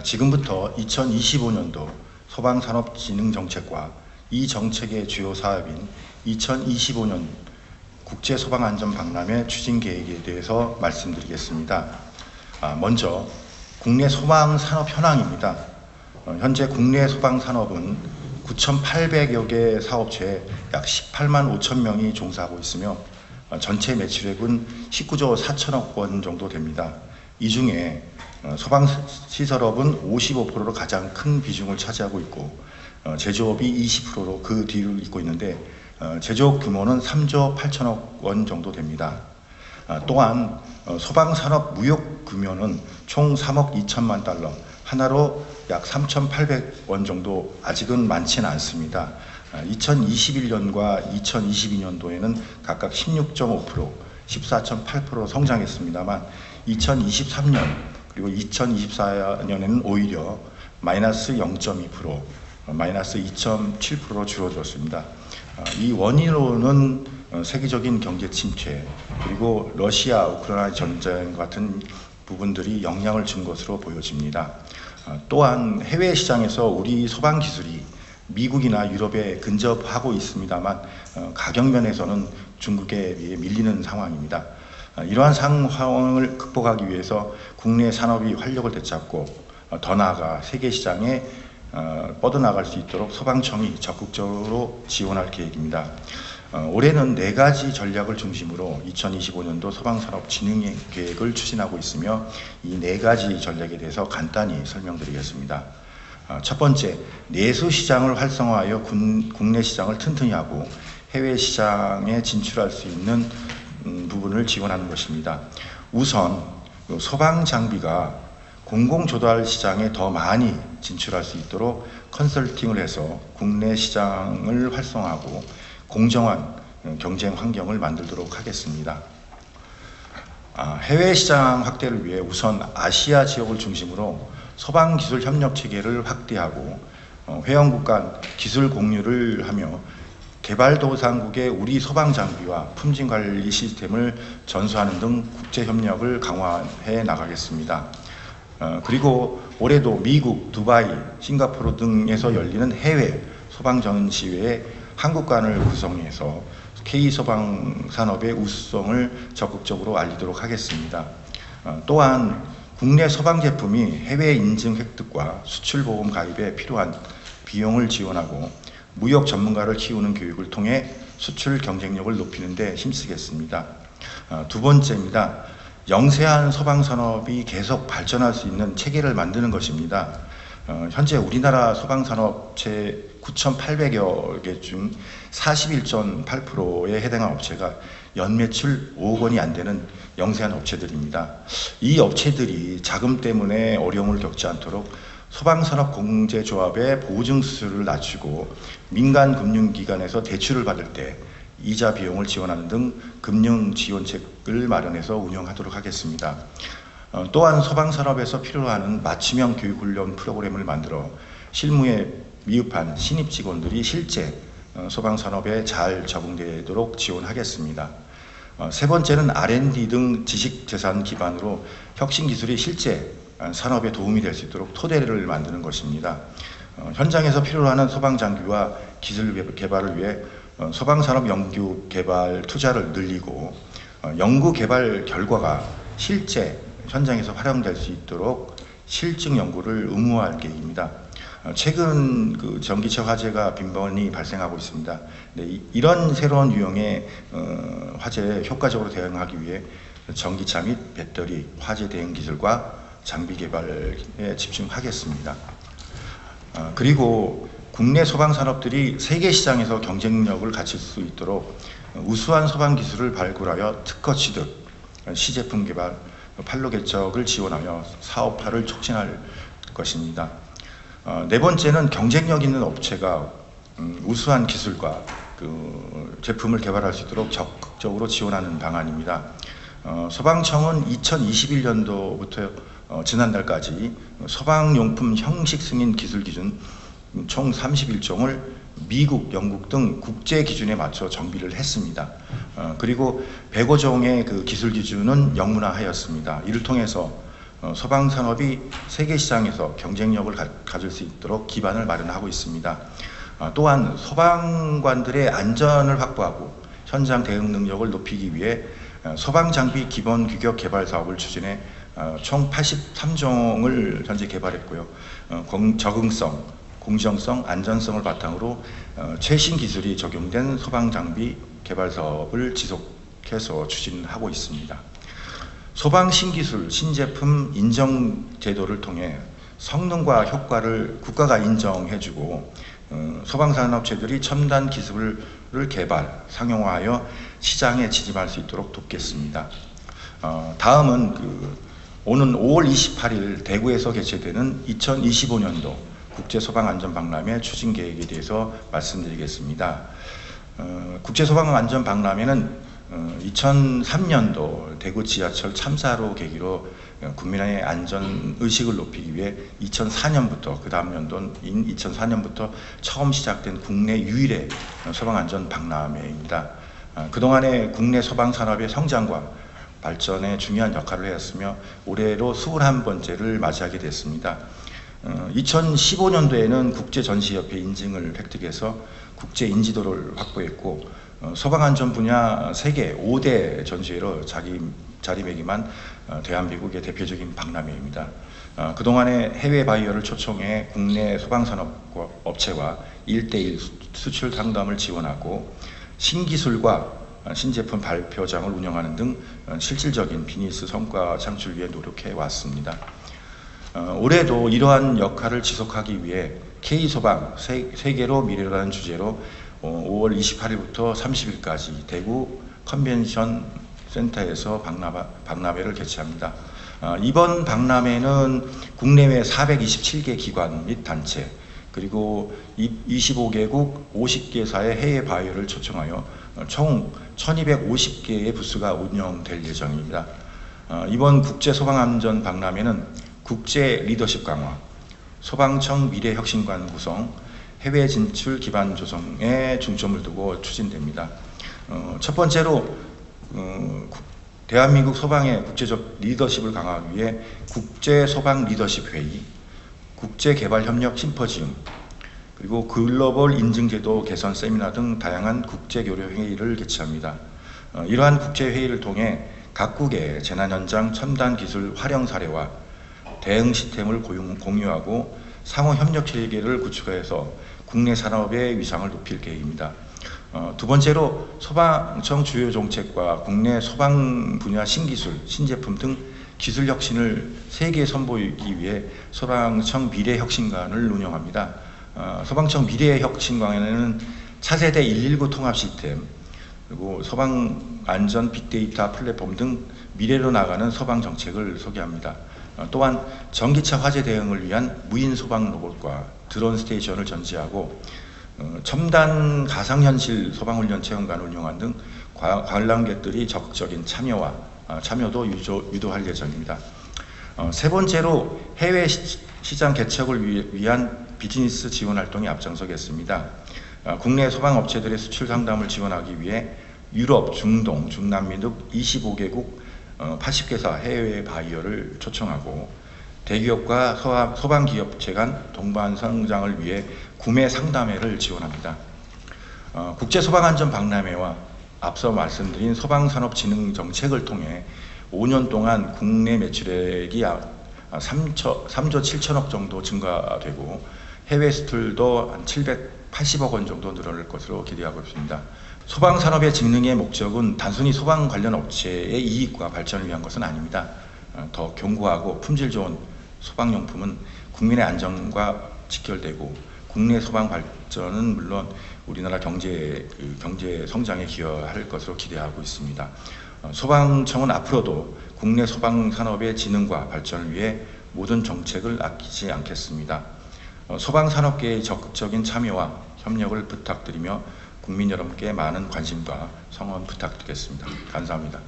지금부터 2025년도 소방산업진흥정책과 이 정책의 주요 사업인 2025년 국제소방안전박람회 추진계획에 대해서 말씀드리겠습니다. 먼저 국내 소방산업 현황입니다. 현재 국내 소방산업은 9,800여 개 사업체에 약 18만 5천 명이 종사하고 있으며 전체 매출액은 19조 4천억 원 정도 됩니다. 이 중에 소방시설업은 55%로 가장 큰 비중을 차지하고 있고 제조업이 20%로 그 뒤를 잇고 있는데 제조업 규모는 3조 8천억 원 정도 됩니다. 또한 소방산업 무역 규모는 총 3억 2천만 달러, 하나로 약 3,800원 정도, 아직은 많지는 않습니다. 2021년과 2022년도에는 각각 16.5%, 14.8% 성장했습니다만 2023년 그리고 2024년에는 오히려 마이너스 0.2%, 마이너스 2.7%로 줄어들었습니다. 이 원인으로는 세계적인 경제 침체 그리고 러시아 우크라이나 전쟁 같은 부분들이 영향을 준 것으로 보여집니다. 또한 해외 시장에서 우리 소방 기술이 미국이나 유럽에 근접하고 있습니다만 가격 면에서는 중국에 비해 밀리는 상황입니다. 이러한 상황을 극복하기 위해서 국내 산업이 활력을 되찾고 더 나아가 세계 시장에 뻗어나갈 수 있도록 소방청이 적극적으로 지원할 계획입니다. 올해는 4가지 전략을 중심으로 2025년도 소방산업 진흥계획을 추진하고 있으며 이 4가지 전략에 대해서 간단히 설명드리겠습니다. 첫 번째, 내수 시장을 활성화하여 국내 시장을 튼튼히 하고 해외 시장에 진출할 수 있는 부분을 지원하는 것입니다. 우선 소방 장비가 공공조달 시장에 더 많이 진출할 수 있도록 컨설팅을 해서 국내 시장을 활성화하고 공정한 경쟁 환경을 만들도록 하겠습니다. 해외 시장 확대를 위해 우선 아시아 지역을 중심으로 소방기술 협력 체계를 확대하고 회원국 간 기술 공유를 하며 개발도상국의 우리 소방 장비와 품질 관리 시스템을 전수하는 등 국제 협력을 강화해 나가겠습니다. 그리고 올해도 미국, 두바이, 싱가포르 등에서 열리는 해외 소방 전시회에 한국관을 구성해서 K소방 산업의 우수성을 적극적으로 알리도록 하겠습니다. 또한 국내 소방 제품이 해외 인증 획득과 수출 보험 가입에 필요한 비용을 지원하고 무역 전문가를 키우는 교육을 통해 수출 경쟁력을 높이는 데 힘쓰겠습니다. 두 번째입니다. 영세한 소방산업이 계속 발전할 수 있는 체계를 만드는 것입니다. 현재 우리나라 소방산업체 9,800여 개 중 41.8%에 해당한 업체가 연매출 5억 원이 안 되는 영세한 업체들입니다. 이 업체들이 자금 때문에 어려움을 겪지 않도록 소방산업공제조합의 보증수수료를 낮추고 민간 금융기관에서 대출을 받을 때 이자 비용을 지원하는 등 금융지원책을 마련해서 운영하도록 하겠습니다. 또한 소방산업에서 필요로 하는 맞춤형 교육훈련 프로그램을 만들어 실무에 미흡한 신입 직원들이 실제 소방산업에 잘 적응되도록 지원하겠습니다. 세 번째는 R&D 등 지식재산 기반으로 혁신기술이 실제 산업에 도움이 될 수 있도록 토대를 만드는 것입니다. 현장에서 필요로 하는 소방장비와 기술 개발을 위해 소방산업 연구 개발 투자를 늘리고 연구 개발 결과가 실제 현장에서 활용될 수 있도록 실증 연구를 의무화할 계획입니다. 최근 전기차 화재가 빈번히 발생하고 있습니다. 네, 이런 새로운 유형의 화재에 효과적으로 대응하기 위해 전기차 및 배터리, 화재 대응 기술과 장비 개발에 집중하겠습니다. 그리고 국내 소방산업들이 세계 시장에서 경쟁력을 갖출 수 있도록 우수한 소방 기술을 발굴하여 특허 취득, 시제품 개발, 판로 개척을 지원하여 사업화를 촉진할 것입니다. 네 번째는 경쟁력 있는 업체가 우수한 기술과 제품을 개발할 수 있도록 적극적으로 지원하는 방안입니다. 소방청은 2021년도부터 지난달까지 소방용품 형식 승인 기술 기준 총 31종을 미국, 영국 등 국제 기준에 맞춰 정비를 했습니다. 그리고 105종의 그 기술 기준은 영문화하였습니다. 이를 통해서 소방산업이 세계 시장에서 경쟁력을 가질 수 있도록 기반을 마련하고 있습니다. 또한 소방관들의 안전을 확보하고 현장 대응 능력을 높이기 위해 소방장비 기본 규격 개발 사업을 추진해 총 83종을 현재 개발했고요. 적응성, 공정성, 안전성을 바탕으로 최신 기술이 적용된 소방장비 개발 사업을 지속해서 추진하고 있습니다. 소방 신기술, 신제품 인정 제도를 통해 성능과 효과를 국가가 인정해주고 소방산업체들이 첨단 기술을 개발, 상용화하여 시장에 진입할 수 있도록 돕겠습니다. 다음은 오는 5월 28일 대구에서 개최되는 2025년도 국제소방안전박람회 추진 계획에 대해서 말씀드리겠습니다. 국제소방안전박람회는 2003년도 대구 지하철 참사로 계기로 국민의 안전의식을 높이기 위해 2004년부터 그 다음 연도인 2004년부터 처음 시작된 국내 유일의 소방안전박람회입니다. 그동안의 국내 소방산업의 성장과 발전에 중요한 역할을 해왔으며 올해로 21번째를 맞이하게 됐습니다. 2015년도에는 국제전시협회 인증을 획득해서 국제 인지도를 확보했고 소방안전 분야 세계 5대 전시회로 자리매김한 대한민국의 대표적인 박람회입니다. 그동안의 해외 바이어를 초청해 국내 소방산업 업체와 1:1 수출 상담을 지원하고 신기술과 신제품 발표장을 운영하는 등 실질적인 비즈니스 성과 창출 위해 노력해 왔습니다. 올해도 이러한 역할을 지속하기 위해 K소방 세계로 미래라는 주제로 5월 28일부터 30일까지 대구 컨벤션 센터에서 박람회를 개최합니다. 이번 박람회는 국내외 427개 기관 및 단체 그리고 25개국 50개사의 해외 바이어를 초청하여 총 1250개의 부스가 운영될 예정입니다. 이번 국제소방안전 박람회는 국제 리더십 강화, 소방청 미래혁신관 구성, 해외 진출 기반 조성에 중점을 두고 추진됩니다. 첫 번째로 대한민국 소방의 국제적 리더십을 강화하기 위해 국제소방 리더십 회의, 국제개발협력 심포지움, 그리고 글로벌 인증제도 개선 세미나 등 다양한 국제교류 회의를 개최합니다. 이러한 국제회의를 통해 각국의 재난 현장 첨단 기술 활용 사례와 대응 시스템을 공유하고 상호 협력 체계를 구축해서 국내 산업의 위상을 높일 계획입니다. 두 번째로 소방청 주요 정책과 국내 소방 분야 신기술, 신제품 등 기술 혁신을 세계에 선보이기 위해 소방청 미래혁신관을 운영합니다. 소방청 미래혁신관에는 차세대 119 통합 시스템, 그리고 소방안전 빅데이터 플랫폼 등 미래로 나가는 소방 정책을 소개합니다. 또한 전기차 화재 대응을 위한 무인 소방 로봇과 드론 스테이션을 전시하고 첨단 가상현실 소방훈련 체험관을 운영한 등 관람객들이 적극적인 참여도 유도할 예정입니다. 세 번째로 해외 시장 개척을 위한 비즈니스 지원 활동에 앞장서겠습니다. 국내 소방업체들의 수출 상담을 지원하기 위해 유럽, 중동, 중남미 등 25개국 80개사 해외 바이어를 초청하고 대기업과 소방기업체 간 동반 성장을 위해 구매 상담회를 지원합니다. 국제소방안전박람회와 앞서 말씀드린 소방산업진흥 정책을 통해 5년 동안 국내 매출액이 3조 7천억 정도 증가되고 해외 수출도 한 780억 원 정도 늘어날 것으로 기대하고 있습니다. 소방산업의 직능의 목적은 단순히 소방 관련 업체의 이익과 발전을 위한 것은 아닙니다. 더 견고하고 품질 좋은 소방용품은 국민의 안전과 직결되고 국내 소방 발전은 물론 우리나라 경제 성장에 기여할 것으로 기대하고 있습니다. 소방청은 앞으로도 국내 소방산업의 진흥과 발전을 위해 모든 정책을 아끼지 않겠습니다. 소방산업계의 적극적인 참여와 협력을 부탁드리며 국민 여러분께 많은 관심과 성원 부탁드리겠습니다. 감사합니다.